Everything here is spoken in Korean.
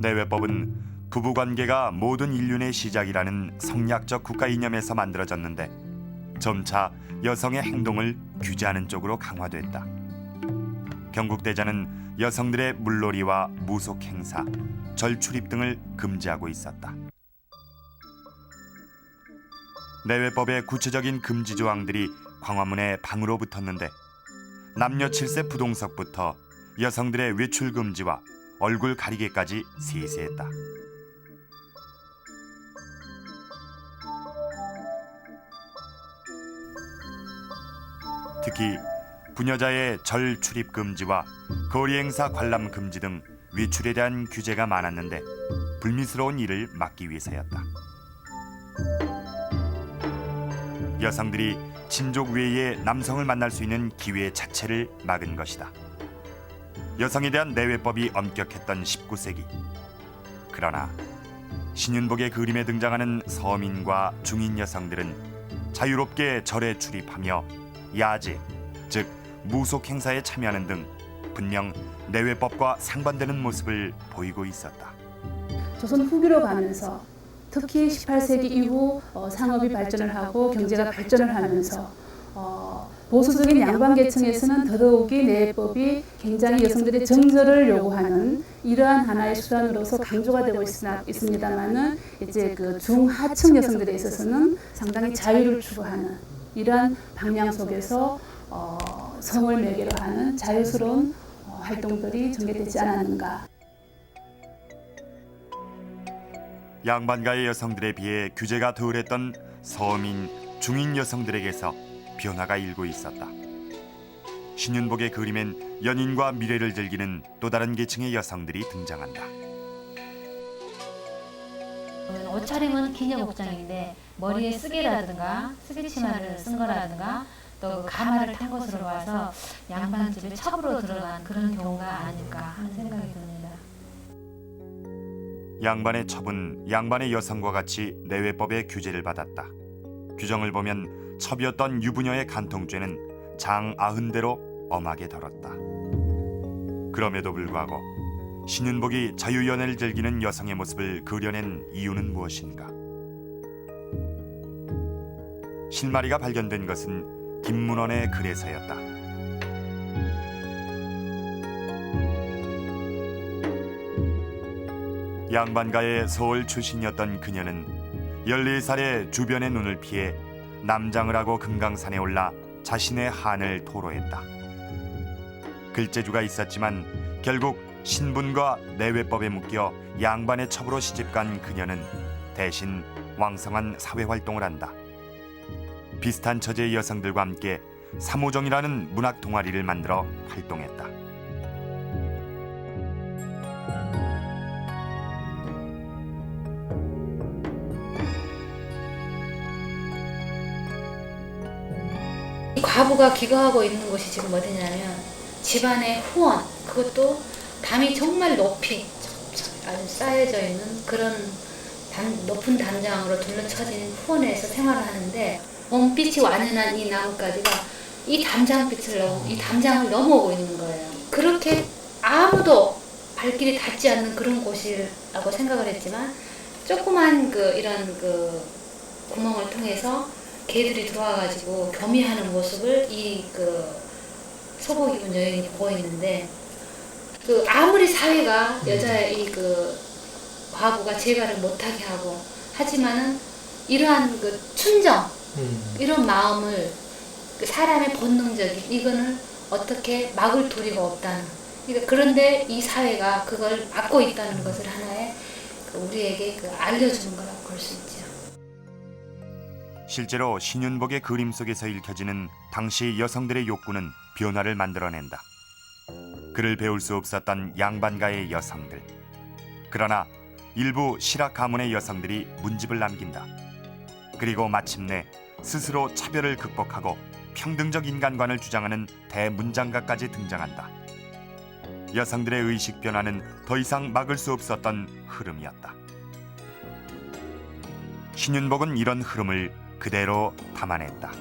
내외법은 부부관계가 모든 인륜의 시작이라는 성략적 국가 이념에서 만들어졌는데 점차 여성의 행동을 규제하는 쪽으로 강화됐다. 경국대전은 여성들의 물놀이와 무속 행사, 절 출입 등을 금지하고 있었다. 내외법의 구체적인 금지 조항들이 광화문의 방으로 붙었는데 남녀 7세 부동석부터 여성들의 외출 금지와 얼굴 가리개까지 세세했다. 특히 부녀자의 절 출입 금지와 거리 행사 관람 금지 등 외출에 대한 규제가 많았는데 불미스러운 일을 막기 위해서였다. 여성들이 친족 외에 남성을 만날 수 있는 기회 자체를 막은 것이다. 여성에 대한 내외법이 엄격했던 19세기. 그러나 신윤복의 그림에 등장하는 서민과 중인 여성들은 자유롭게 절에 출입하며 야제, 즉 무속 행사에 참여하는 등 분명 내외법과 상반되는 모습을 보이고 있었다. 조선 후기로 가면서 특히 18세기 이후 상업이 발전을 하고 경제가 발전을 하면서 보수적인 양반 계층에서는 더더욱이 내외법이 굉장히 여성들의 정절을 요구하는 이러한 하나의 수단으로서 강조가 되고 있습니다만은 이제 그 중하층 여성들에 있어서는 상당히 자유를 추구하는 이러한 방향 속에서 성을 매개로 하는 자유스러운 활동들이 전개되지 않았는가. 양반가의 여성들에 비해 규제가 덜했던 서민, 중인 여성들에게서 변화가 일고 있었다. 신윤복의 그림엔 연인과 미래를 즐기는 또 다른 계층의 여성들이 등장한다. 옷차림은 기녀 복장인데 머리에 쓰개라든가 쓰개치마를 쓴 거라든가 또 가마를 탄 것으로 봐서 양반집에 첩으로 들어간 그런 경우가 아닐까 하는 생각이 듭니다. 양반의 첩은 양반의 여성과 같이 내외법의 규제를 받았다. 규정을 보면 첩이었던 유부녀의 간통죄는 장 90대로 엄하게 다뤘다. 그럼에도 불구하고 신윤복이 자유연애를 즐기는 여성의 모습을 그려낸 이유는 무엇인가? 실마리가 발견된 것은 김문원의 글에서였다. 양반가의 서울 출신이었던 그녀는 14살에 주변의 눈을 피해 남장을 하고 금강산에 올라 자신의 한을 토로했다. 글재주가 있었지만 결국 신분과 내외법에 묶여 양반의 첩으로 시집간 그녀는 대신 왕성한 사회활동을 한다. 비슷한 처지의 여성들과 함께 삼오정이라는 문학 동아리를 만들어 활동했다. 과부가 기거하고 있는 곳이 지금 어디냐면 집안의 후원, 그것도 담이 정말 높이 아주 쌓여져 있는 그런 높은 담장으로 둘러쳐진 후원에서 생활을 하는데 봄빛이 완연한 이 나뭇가지가 이 담장을 넘어오고 있는 거예요. 그렇게 아무도 발길이 닿지 않는 그런 곳이라고 생각을 했지만 조그만 이런 구멍을 통해서 개들이 들어와가지고 교미하는 모습을 이 소복 입은 여인이 보고 있는데 아무리 사회가 여자의 과부가 재가를 못하게 하고 하지만은 이러한 춘정 이런 마음을 사람의 본능적인 이거는 어떻게 막을 도리가 없다는 그러니까 그런데 이 사회가 그걸 막고 있다는 것을 하나의 우리에게 알려주는 거라고 볼 수 있죠. 실제로 신윤복의 그림 속에서 읽혀지는 당시 여성들의 욕구는 변화를 만들어낸다. 그를 배울 수 없었던 양반가의 여성들. 그러나 일부 실학 가문의 여성들이 문집을 남긴다. 그리고 마침내 스스로 차별을 극복하고 평등적 인간관을 주장하는 대문장가까지 등장한다. 여성들의 의식 변화는 더 이상 막을 수 없었던 흐름이었다. 신윤복은 이런 흐름을 그대로 담아냈다.